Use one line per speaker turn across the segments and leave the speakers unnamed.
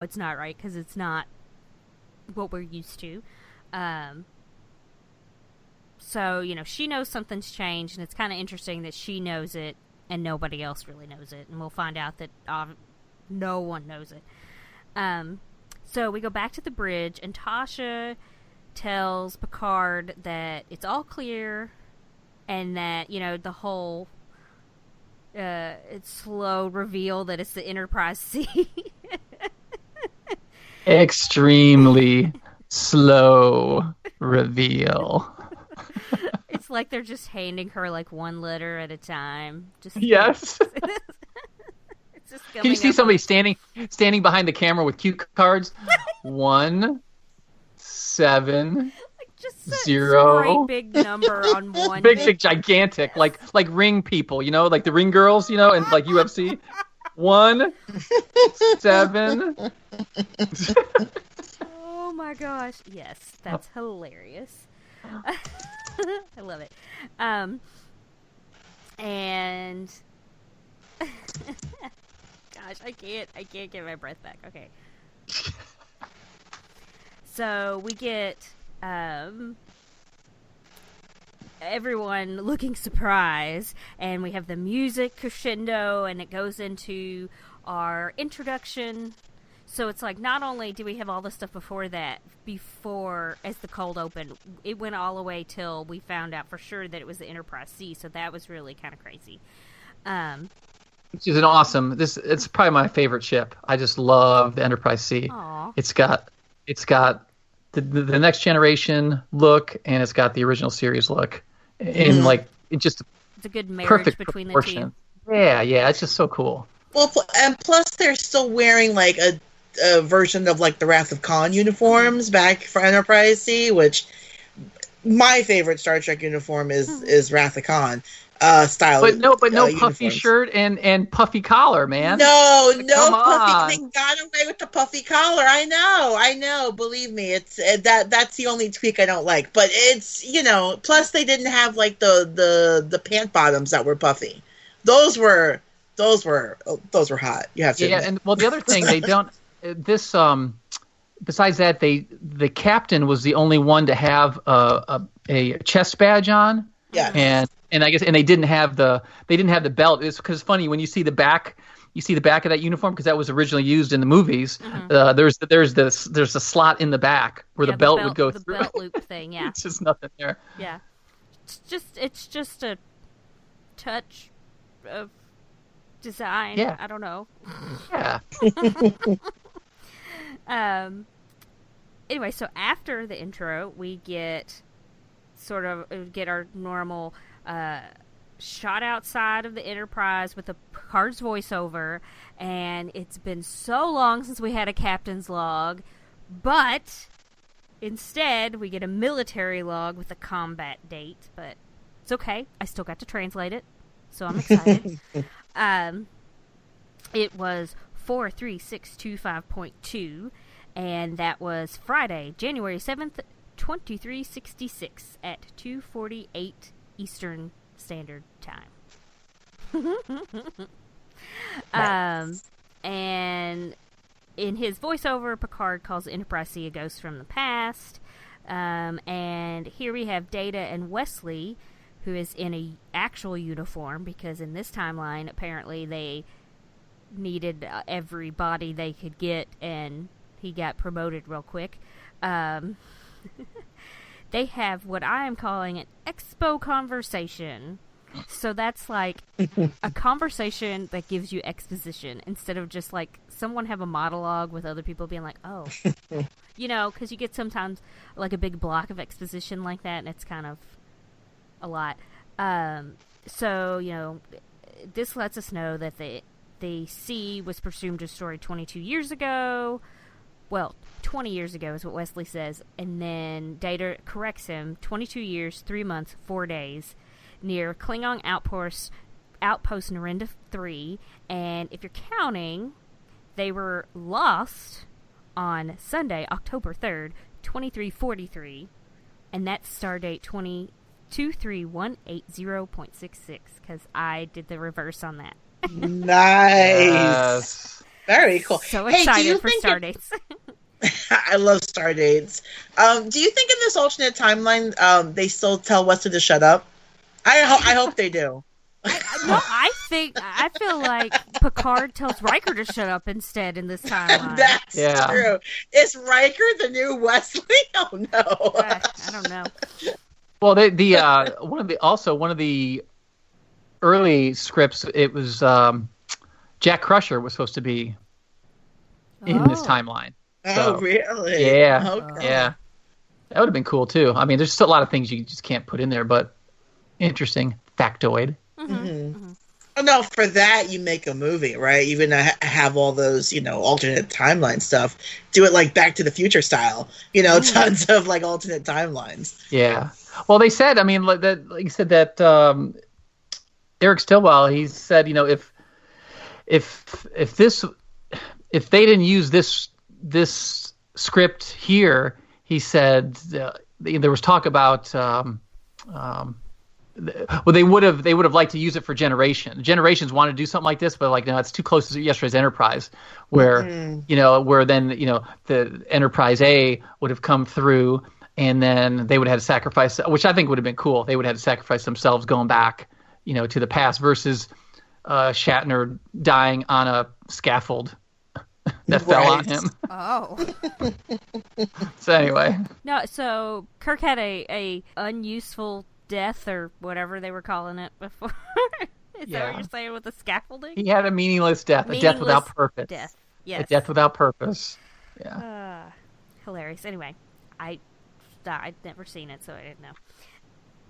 it's not right because it's not what we're used to. So, she knows something's changed, and it's kind of interesting that she knows it and nobody else really knows it. And we'll find out that no one knows it. So we go back to the bridge, and Tasha tells Picard that it's all clear and that, the whole it's slow reveal that it's the Enterprise C.
Extremely slow reveal.
It's like they're just handing her like one letter at a time.
Yes.
It's just
Can you see somebody standing behind the camera with cue cards? 1, 7,
just
0.
Great big number on one.
big gigantic, like ring people, like the ring girls, and like UFC. 1, 7.
Oh my gosh! Yes, that's hilarious. I love it. And gosh, I can't get my breath back. Okay. So we get everyone looking surprised, and we have the music crescendo, and it goes into our introduction. So it's like, not only do we have all the stuff before as the cold open, it went all the way till we found out for sure that it was the Enterprise C. So that was really kind of crazy.
Which is an awesome. It's probably my favorite ship. I just love the Enterprise C.
Aww.
It's got the next generation look, and it's got the original series look, and it's
a good marriage between the two.
Yeah, it's just so cool.
Well, and plus they're still wearing like a version of like the Wrath of Khan uniforms back for Enterprise C, which my favorite Star Trek uniform is Wrath of Khan style.
But no puffy
uniforms.
Shirt and puffy collar, man.
No
Come
puffy.
on.
They got away with the puffy collar. I know. Believe me, it's that's the only tweak I don't like. But it's Plus, they didn't have like the pant bottoms that were puffy. Those were hot. You have to.
Yeah,
admit.
and the other thing they don't this besides that the captain was the only one to have a chest badge on.
Yeah.
And I guess they didn't have the belt. It's because funny when you see the back of that uniform, because that was originally used in the movies. Mm-hmm. There's a slot in the back where the belt would go through.
The belt loop thing, yeah.
It's just nothing there.
Yeah. It's just a touch of design.
Yeah.
I don't know.
Yeah.
Anyway, so after the intro, we get our normal shot outside of the Enterprise with the Picard's voiceover, and it's been so long since we had a captain's log, but instead we get a military log with a combat date, but it's okay. I still got to translate it, so I'm excited. It was 43625.2, and that was Friday, January 7th, 2366 at 2:48 Eastern Standard Time.
Nice.
And in his voiceover, Picard calls Enterprise C a ghost from the past. And here we have Data and Wesley, who is in a actual uniform, because in this timeline, apparently they needed everybody they could get, and he got promoted real quick. They have what I am calling an expo conversation. So that's like a conversation that gives you exposition instead of just like someone have a monologue with other people being like, oh, because you get sometimes like a big block of exposition like that, and it's kind of a lot. So, this lets us know that the C was presumed destroyed 22 years ago. Well, 20 years ago is what Wesley says. And then Data corrects him, 22 years, 3 months, 4 days, near Klingon Outpost Narinda 3. And if you're counting, they were lost on Sunday, October 3rd, 2343. And that's stardate 23180.66, because I did the reverse on that.
Nice. Very cool.
So
Hey,
excited for star dates.
I love star dates. Do you think in this alternate timeline, they still tell Wesley to shut up? I hope they do.
I feel like Picard tells Riker to shut up instead in this timeline.
That's true. Is Riker the new Wesley? Oh no.
I don't know.
Well, one of the early scripts, it was Jack Crusher was supposed to be in this timeline. So,
oh really?
Yeah.
Okay.
Yeah. That would have been cool too. I mean, there's just a lot of things you just can't put in there, but interesting factoid.
Oh, no, for that you make a movie, right? Even have all those, alternate timeline stuff. Do it like Back to the Future style. Tons of like alternate timelines.
Yeah. Well, they said, I mean, like you said that Eric Stillwell, he said, if they didn't use this script here, he said there was talk about. Well, they would have liked to use it for Generations wanted to do something like this, but like, no, it's too close to yesterday's Enterprise, where where then the Enterprise A would have come through, and then they would have had to sacrifice, which I think would have been cool. They would have had to sacrifice themselves going back, to the past, versus Shatner dying on a scaffold that fell on him.
Oh.
So anyway,
no. So Kirk had a unuseful death or whatever they were calling it before. Is that what you're saying with the scaffolding?
He had a meaningless death, a death without purpose.
Yes.
A death without purpose. Yeah.
Hilarious. Anyway, I'd never seen it, so I didn't know.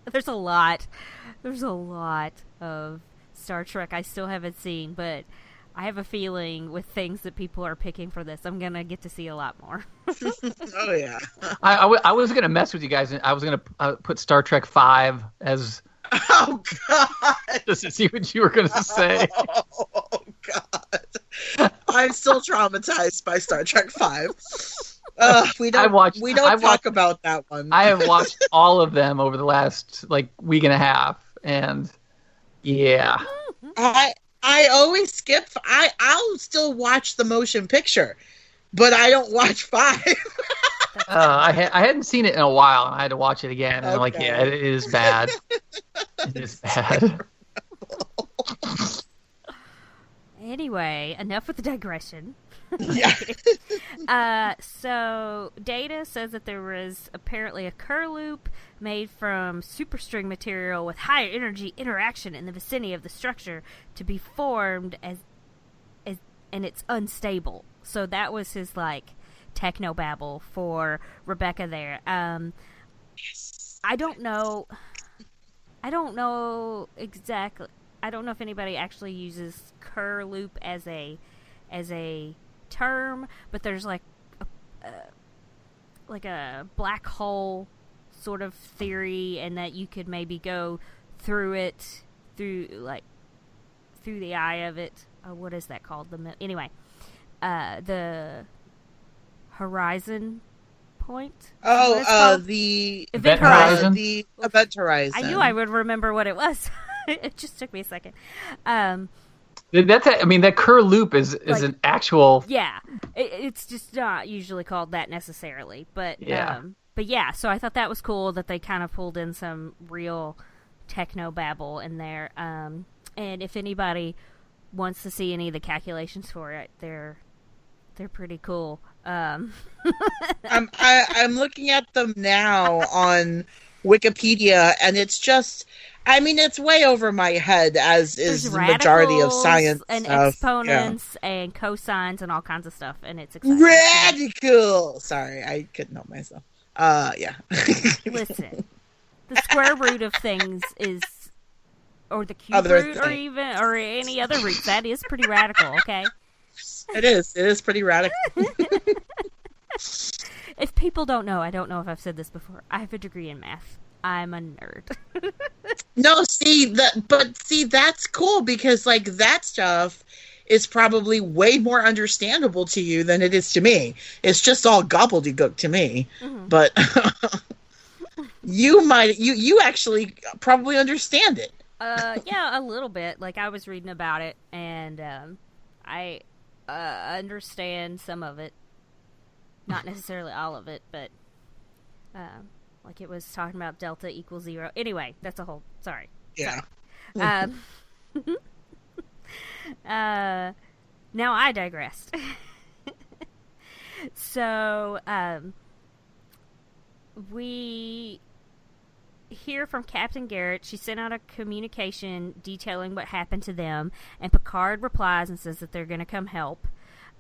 There's a lot of Star Trek I still haven't seen, but I have a feeling with things that people are picking for this, I'm going to get to see a lot more.
Oh, yeah.
I was going to mess with you guys, and I was going to put Star Trek 5 as...
Oh, God!
Just to see what you were going to say.
Oh, God. I'm still traumatized by Star Trek 5. We don't talk about that one.
I have watched all of them over the last, week and a half, and yeah.
I always skip. I'll still watch the motion picture, but I don't watch 5.
I hadn't seen it in a while, and I had to watch it again. And I'm like, yeah, it is bad. It is bad.
Anyway, enough with the digression.
Yeah.
So Data says that there was apparently a Kerr loop made from superstring material with higher energy interaction in the vicinity of the structure to be formed and it's unstable. So that was his technobabble for Rebecca there.
Yes.
I don't know exactly. I don't know if anybody actually uses Kerr loop as a term, but there's like a black hole sort of theory, and that you could maybe go through it, through the eye of it. What is that called? The horizon point.
The
event horizon.
The event horizon.
I knew I would remember what it was. It just took me a second.
That Kerr loop is an actual.
Yeah, it's just not usually called that necessarily, but
yeah.
So I thought that was cool that they kind of pulled in some real technobabble in there. And if anybody wants to see any of the calculations for it, they're pretty cool.
I'm looking at them now on Wikipedia, and it's just. It's way over my head, as is the majority of science
and
stuff.
Exponents and cosines and all kinds of stuff, and it's exciting.
Radical! Sorry, I couldn't help myself. Yeah.
Listen, the square root of things is, or the cube root, or any other root, that is pretty radical, okay?
It is pretty radical.
If people don't know, I don't know if I've said this before, I have a degree in math. I'm a nerd.
No, see, that's cool, because that stuff is probably way more understandable to you than it is to me. It's just all gobbledygook to me. Mm-hmm. But you actually probably understand it.
Yeah, a little bit. I was reading about it, and understand some of it. Not necessarily all of it, but like it was talking about delta equals 0. Anyway, that's a whole... Sorry.
Yeah.
Now I digressed. So, we hear from Captain Garrett. She sent out a communication detailing what happened to them, and Picard replies and says that they're going to come help.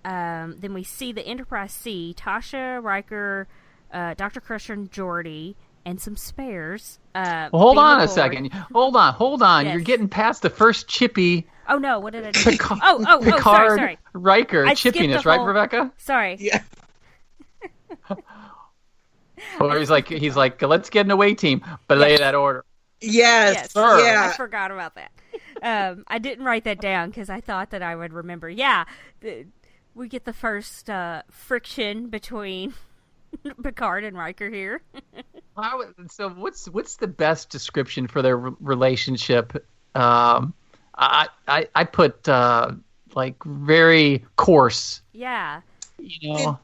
Then we see the Enterprise C, Tasha, Riker, Dr. Crusher, and Geordi, and some spares.
Well, hold on a second. Hold on.
Yes.
You're getting past the first chippy.
Oh no! What did I do?
Picard,
sorry.
Riker chippiness, right, Rebecca?
Sorry.
Yeah.
Or he's like, let's get an away team, belay that order.
Yes.
Sir.
Yeah.
I forgot about that. I didn't write that down because I thought that I would remember. Yeah, we get the first friction between Picard and Riker here.
So what's the best description for their relationship? I put like very coarse.
Yeah.
You know.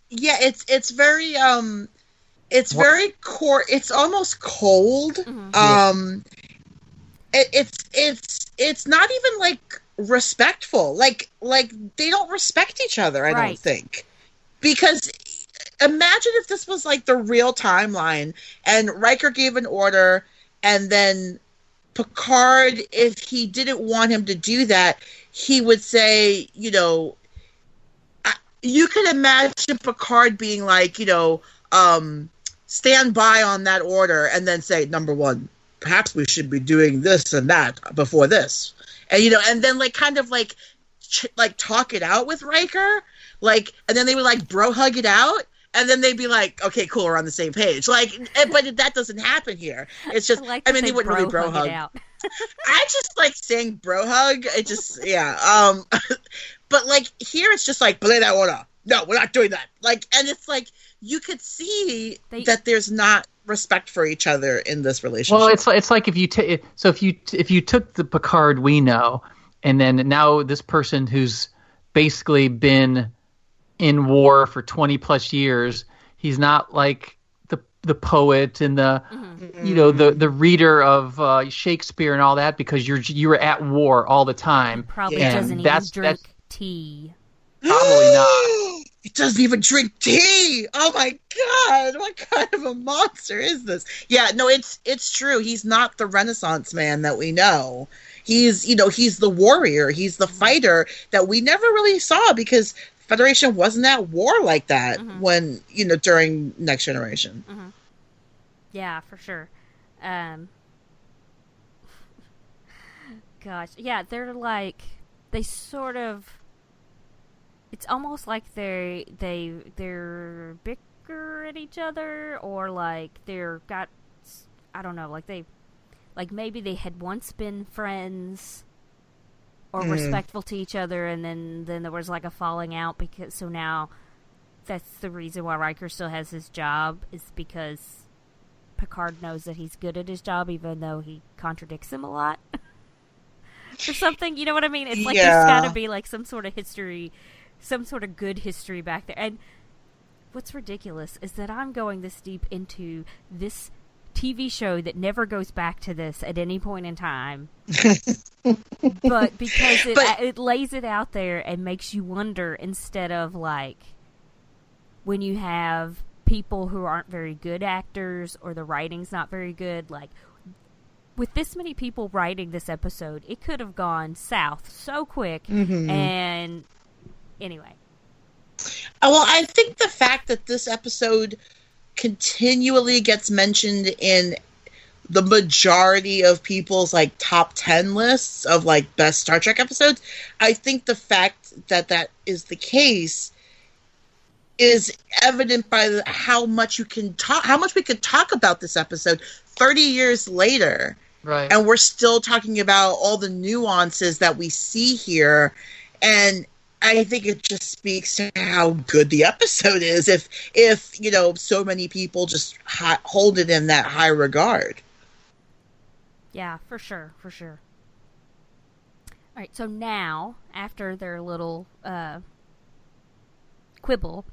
It's very very it's almost cold.
Mm-hmm.
It's not even like respectful. Like they don't respect each other, I don't think. Because imagine if this was like the real timeline and Riker gave an order and then Picard, if he didn't want him to do that, he would say, you know, you can imagine Picard being like, you know, stand by on that order and then say, number one, perhaps we should be doing this and that before this. And, you know, and then like kind of like talk it out with Riker. Like, and then they would like bro hug it out. And then they'd be like, okay, cool, we're on the same page. Like, but that doesn't happen here. It's just, I mean, they wouldn't really bro hug. I just like saying bro hug. It just, yeah. But like here, it's just like, belay that order. No, we're not doing that. Like, and it's like, you could see that there's not respect for each other in this relationship.
Well, it's like if you if you took the Picard we know, and then now this person who's basically been in war for 20 plus years, he's not like the poet and the you know the reader of Shakespeare and all that because you were at war all the time.
Probably doesn't even drink tea.
Probably not.
He doesn't even drink tea. Oh my God, what kind of a monster is this? Yeah, no, it's true. He's not the Renaissance man that we know. He's, you know, he's the warrior. He's the fighter that we never really saw because Federation wasn't at war like that when, you know, during Next Generation.
Mm-hmm. Yeah, for sure. Gosh, yeah, they're like, they sort of, it's almost like they're bicker at each other, or like I don't know, like maybe they had once been friends or respectful to each other, and then there was like a falling out so now that's the reason why Riker still has his job, is because Picard knows that he's good at his job even though he contradicts him a lot. Or something, you know what I mean? It's like there's gotta be like some sort of history, some sort of good history back there. And what's ridiculous is that I'm going this deep into this TV show that never goes back to this at any point in time. But because it lays it out there and makes you wonder, instead of like when you have people who aren't very good actors or the writing's not very good, like with this many people writing this episode, it could have gone south so quick. And anyway.
Well, I think the fact that this episode continually gets mentioned in the majority of people's like top 10 lists of like best Star Trek episodes, I think the fact that that is the case is evident by how much we could talk about this episode 30 years later.
Right. And
we're still talking about all the nuances that we see here. And I think it just speaks to how good the episode is if you know, so many people just hold it in that high regard.
Yeah, for sure. All right, so now, after their little quibble,